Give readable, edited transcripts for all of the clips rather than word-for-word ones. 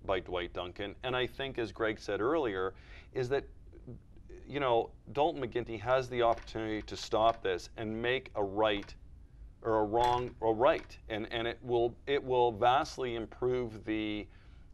by Dwight Duncan. And I think, as Greg said earlier, is that, you know, Dalton McGuinty has the opportunity to stop this and make a right or a wrong a right, and it will vastly improve the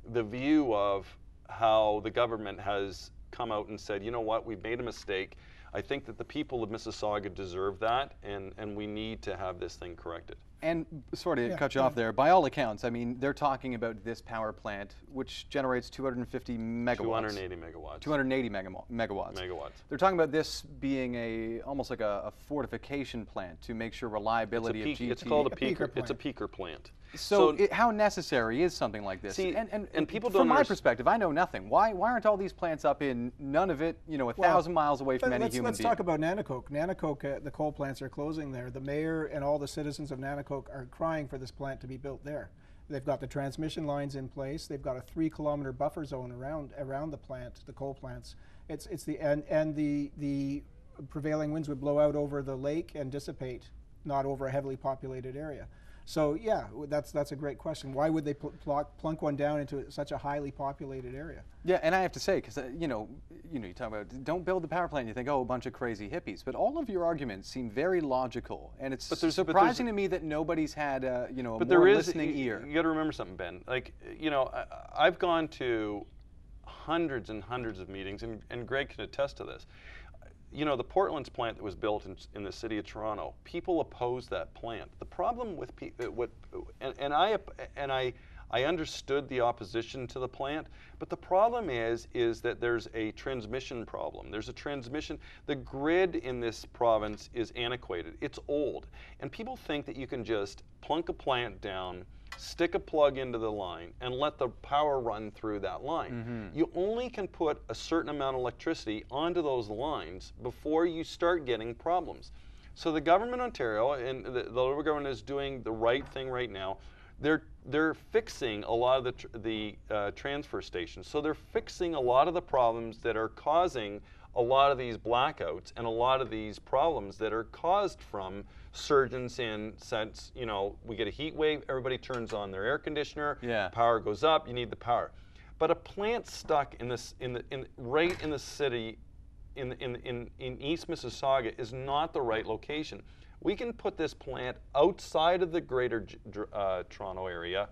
view of how the government has come out and said, you know what, we've made a mistake. I think that the people of Mississauga deserve that, and we need to have this thing corrected. And sorry to cut you off there, by all accounts, I mean, they're talking about this power plant, which generates 250 megawatts. 280 megawatts. 280 megawatts. They're talking about this being almost like a fortification plant to make sure reliability of GT. It's called a peaker. It's a peaker plant. So how necessary is something like this? See, and people don't. From my perspective, I know nothing. Why aren't all these plants up in none of it? You know, 1,000 miles away from any human being. Let's talk about Nanticoke. Nanticoke, the coal plants are closing there. The mayor and all the citizens of Nanticoke are crying for this plant to be built there. They've got the transmission lines in place. They've got a 3-kilometer buffer zone around the plant, the coal plants. The prevailing winds would blow out over the lake and dissipate, not over a heavily populated area. So yeah, that's a great question. Why would they plunk one down into such a highly populated area? Yeah, and I have to say, because you talk about don't build the power plant, you think, oh, a bunch of crazy hippies, but all of your arguments seem very logical, and it's surprising to me that nobody's had a more listening ear. You got to remember something, Ben. Like, you know, I've gone to hundreds and hundreds of meetings, and Greg can attest to this. You know, the Portland's plant that was built in the city of Toronto, people oppose that plant. The problem with I understood the opposition to the plant, but the problem is that there's a transmission problem. There's a transmission. The grid in this province is antiquated. It's old, and people think that you can just plunk a plant down, stick a plug into the line, and let the power run through that line. You only can put a certain amount of electricity onto those lines before you start getting problems. So the government of Ontario and the Liberal government is doing the right thing right now. They're fixing a lot of the transfer stations. So they're fixing a lot of the problems that are causing a lot of these blackouts and a lot of these problems that are caused from surgeons in sense, you know, we get a heat wave, everybody turns on their air conditioner, power goes up, you need the power. But a plant stuck right in the city in East Mississauga is not the right location. We can put this plant outside of the greater Toronto area,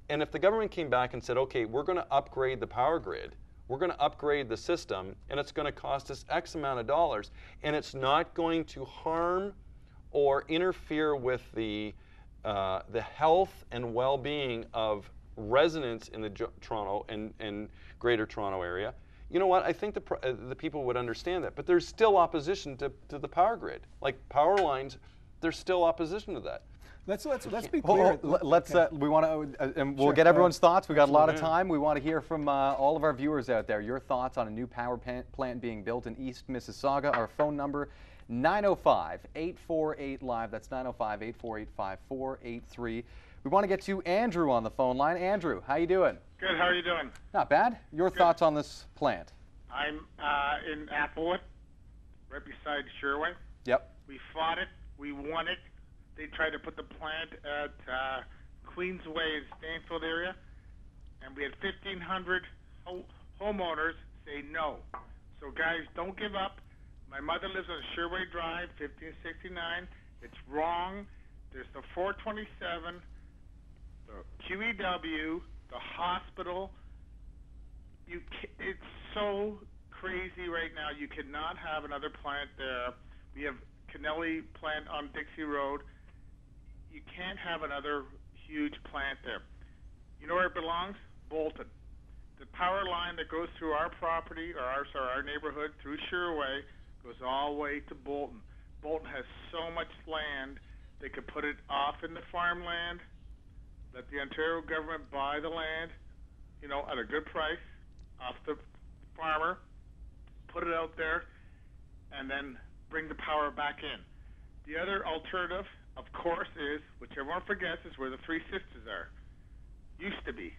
and if the government came back and said, okay, we're going to upgrade the power grid, we're going to upgrade the system, and it's going to cost us X amount of dollars, and it's not going to harm or interfere with the health and well-being of residents in the Toronto and Greater Toronto area. You know what? I think the people would understand that, but there's still opposition to the power grid. Like power lines, there's still opposition to that. Let's be clear. We want to, and we'll get everyone's thoughts. We got a lot of time. We want to hear from all of our viewers out there. Your thoughts on a new power plant being built in East Mississauga. Our phone number 905-848-LIVE. That's 905-848-5483. We want to get to Andrew on the phone line. Andrew, how you doing? Good. How are you doing? Not bad. Your thoughts on this plant? I'm in Applewood, right beside Sherway. Yep. We fought it. We won it. They tried to put the plant at Queensway in Stanfield area, and we had 1,500 homeowners say no. So guys, don't give up. My mother lives on Sherway Drive, 1569. It's wrong. There's the 427, the QEW, the hospital. It's so crazy right now. You cannot have another plant there. We have Kennelly plant on Dixie Road. You can't have another huge plant there. You know where it belongs? Bolton. The power line that goes through our property, or our neighborhood, through Sherway, goes all the way to Bolton. Bolton has so much land, they could put it off in the farmland, let the Ontario government buy the land, you know, at a good price, off the farmer, put it out there, and then bring the power back in. The other alternative, of course, is, which everyone forgets, is where the Three Sisters are. Used to be.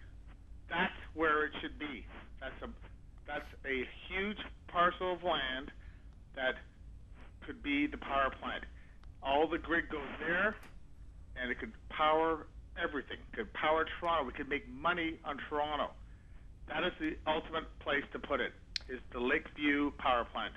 That's where it should be. That's a huge parcel of land that could be the power plant. All the grid goes there, and it could power everything. It could power Toronto. We could make money on Toronto. That is the ultimate place to put it, is the Lakeview power plant.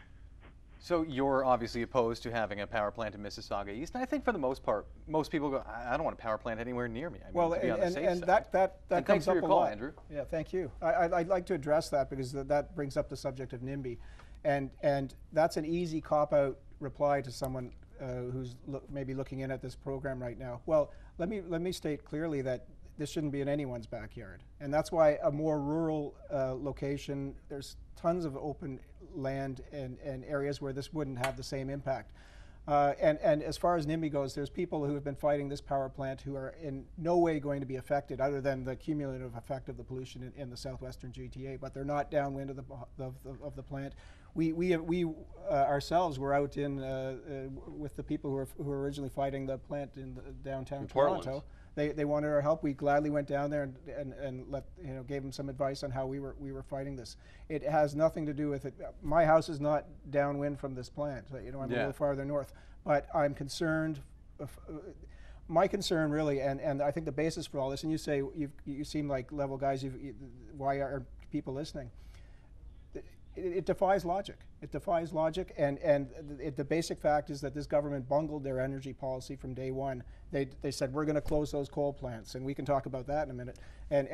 So you're obviously opposed to having a power plant in Mississauga East, and I think for the most part, most people go, I don't want a power plant anywhere near me. I mean, well, to be on the safe and side. that comes up a lot. Andrew. Yeah, thank you. I'd like to address that because that brings up the subject of NIMBY, and that's an easy cop-out reply to someone who's maybe looking in at this program right now. Well, let me state clearly that this shouldn't be in anyone's backyard, and that's why a more rural location, there's tons of open land and areas where this wouldn't have the same impact. And as far as NIMBY goes, there's people who have been fighting this power plant who are in no way going to be affected other than the cumulative effect of the pollution in the southwestern GTA, but they're not downwind of the plant. We ourselves were out in with the people who were originally fighting the plant in downtown Toronto. They wanted our help. We gladly went down there and gave them some advice on how we were fighting this. It has nothing to do with it. My house is not downwind from this plant. I'm a little farther north, but I'm concerned. My concern really, and I think the basis for all this, and you say you seem like level guys. Why are people listening? It defies logic. It defies logic, and the basic fact is that this government bungled their energy policy from day one. They said we're going to close those coal plants, and we can talk about that in a minute. And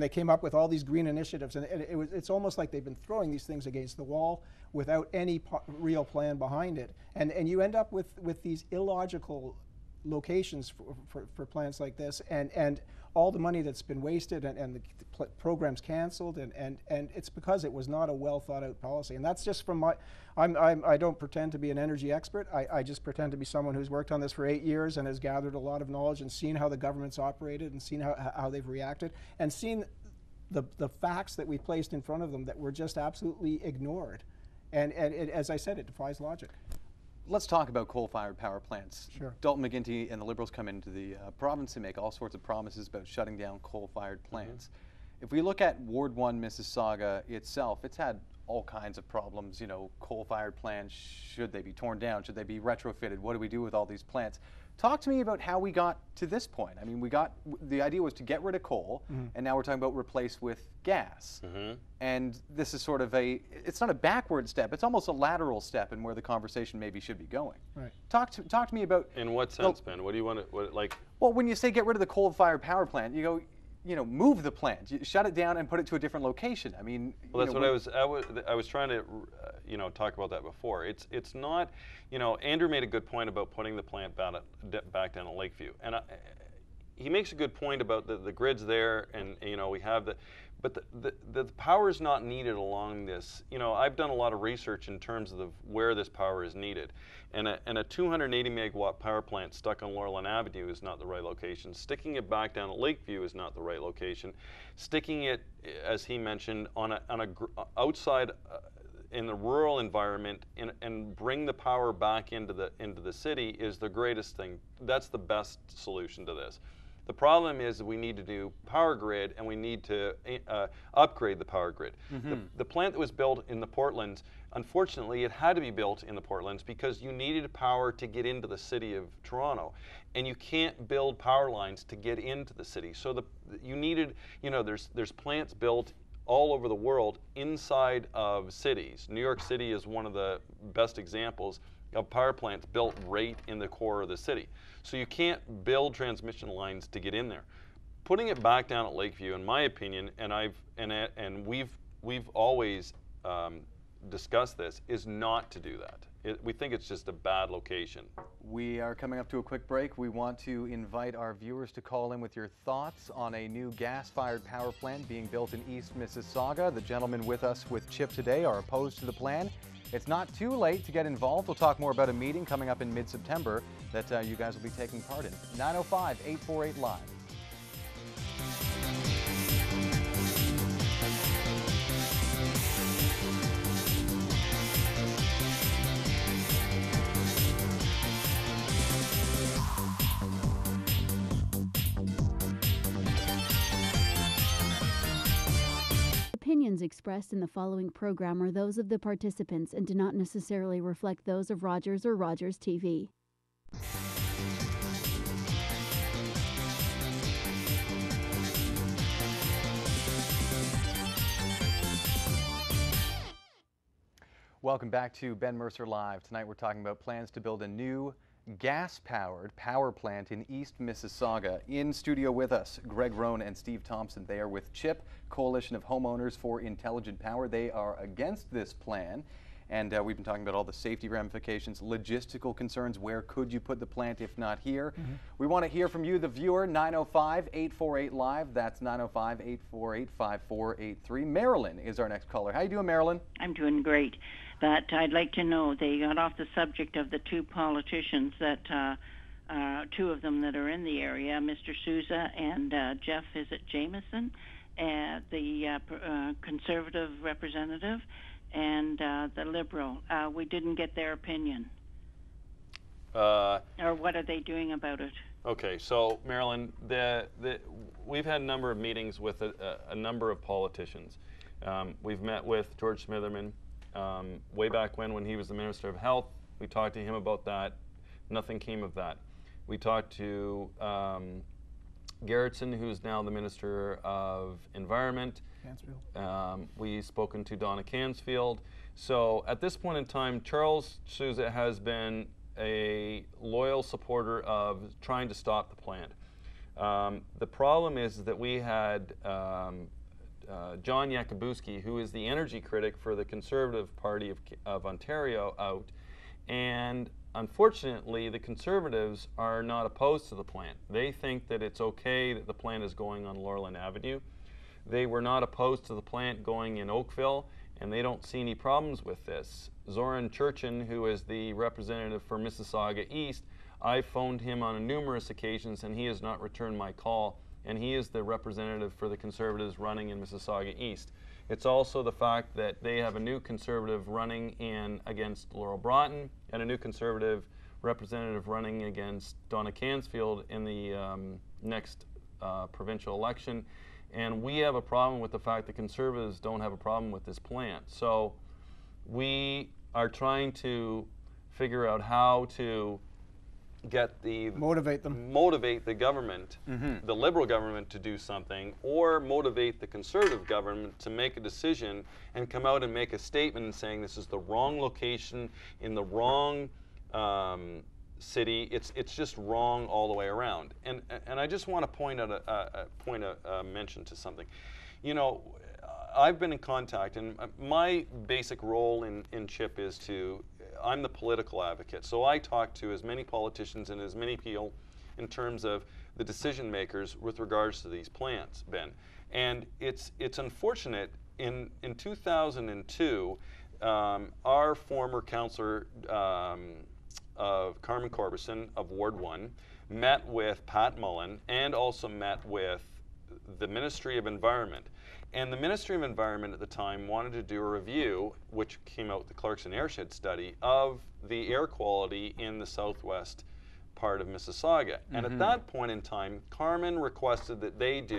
they came up with all these green initiatives, and it's almost like they've been throwing these things against the wall without any real plan behind it, and you end up with these illogical locations for plants like this, and all the money that's been wasted and the programs canceled, and it's because it was not a well thought out policy. And that's just from I don't pretend to be an energy expert. I just pretend to be someone who's worked on this for 8 years and has gathered a lot of knowledge and seen how the government's operated and seen how they've reacted and seen the facts that we placed in front of them that were just absolutely ignored. And as I said, it defies logic. Let's talk about coal-fired power plants. Sure. Dalton McGuinty and the Liberals come into the province and make all sorts of promises about shutting down coal-fired plants. If we look at Ward 1 Mississauga itself, it's had all kinds of problems. Coal-fired plants, should they be torn down? Should they be retrofitted? What do we do with all these plants? Talk to me about how we got to this point. I mean, the idea was to get rid of coal, and now we're talking about replace with gas. And this is sort of it's not a backward step, it's almost a lateral step in where the conversation maybe should be going. Right. Talk to me about... In what sense, Ben? What do you want to, Well, when you say get rid of the coal-fired power plant, you go, move the plant, shut it down and put it to a different location. I mean, well, that's what I was trying to, talk about that before. It's not, Andrew made a good point about putting the plant back down at Lakeview, and he makes a good point about the grid's there, and we have but the power is not needed along this. I've done a lot of research in terms of where this power is needed, and a 280 megawatt power plant stuck on Loreland Avenue is not the right location. Sticking it back down at Lakeview is not the right location. Sticking it, as he mentioned, on a outside in the rural environment and bring the power back into the city is the greatest thing. That's the best solution to this. The problem is that we need to do power grid, and we need to upgrade the power grid. The plant that was built in the Portlands, unfortunately, it had to be built in the Portlands because you needed power to get into the city of Toronto, and you can't build power lines to get into the city. So you needed, there's plants built all over the world inside of cities. New York City is one of the best examples of power plants built right in the core of the city. So you can't build transmission lines to get in there. Putting it back down at Lakeview, in my opinion, and we've always discussed this, is not to do that. We think it's just a bad location. We are coming up to a quick break. We want to invite our viewers to call in with your thoughts on a new gas-fired power plant being built in East Mississauga. The gentlemen with us with Chip today are opposed to the plan. It's not too late to get involved. We'll talk more about a meeting coming up in mid-September that you guys will be taking part in. 905-848-LIVE. Opinions expressed in the following program are those of the participants and do not necessarily reflect those of Rogers or Rogers TV. Welcome back to Ben Mercer Live. Tonight we're talking about plans to build a new gas-powered power plant in East Mississauga. In studio with us, Greg Rohn and Steve Thompson. They are with CHIP, Coalition of Homeowners for Intelligent Power. They are against this plan. And we've been talking about all the safety ramifications, logistical concerns. Where could you put the plant if not here? We want to hear from you, the viewer. 905-848-LIVE. That's 905-848-5483. Marilyn is our next caller. How you doing, Marilyn? I'm doing great. But I'd like to know, they got off the subject of the two politicians that, two of them that are in the area, Mr. Sousa and Jeff, is it Jameson, the Conservative representative, and the Liberal. We didn't get their opinion. Or what are they doing about it? Okay, so Marilyn, we've had a number of meetings with a number of politicians. We've met with George Smitherman way back when he was the Minister of Health. We talked to him about that. Nothing came of that. We talked to Gerritsen, who's now the Minister of Environment. We've spoken to Donna Cansfield. So at this point in time, Charles Sousa has been a loyal supporter of trying to stop the plant. The problem is that we had John Jakubuski, who is the energy critic for the Conservative Party of Ontario, out, and unfortunately the Conservatives are not opposed to the plant. They think that it's okay that the plant is going on Loreland Avenue. They were not opposed to the plant going in Oakville, and they don't see any problems with this. Zoran Churchin, who is the representative for Mississauga East, I phoned him on numerous occasions and he has not returned my call, and he is the representative for the Conservatives running in Mississauga East. It's also the fact that they have a new Conservative running in against Laurel Broughton and a new Conservative representative running against Donna Cansfield in the next provincial election. And we have a problem with the fact that Conservatives don't have a problem with this plant. So we are trying to figure out how to get motivate the government, the Liberal government, to do something, or motivate the Conservative government to make a decision and come out and make a statement saying this is the wrong location in the wrong city. It's just wrong all the way around. And I just want to point out a mention to something. You know, I've been in contact, and my basic role in CHIP is I'm the political advocate, so I talk to as many politicians and as many people in terms of the decision makers with regards to these plants, Ben. And it's unfortunate, in 2002, our former councillor of Carmen Corbison of Ward 1 met with Pat Mullen and also met with the Ministry of Environment. And the Ministry of Environment at the time wanted to do a review, which came out the Clarkson Airshed study, of the air quality in the southwest part of Mississauga. And at that point in time, Carmen requested that they do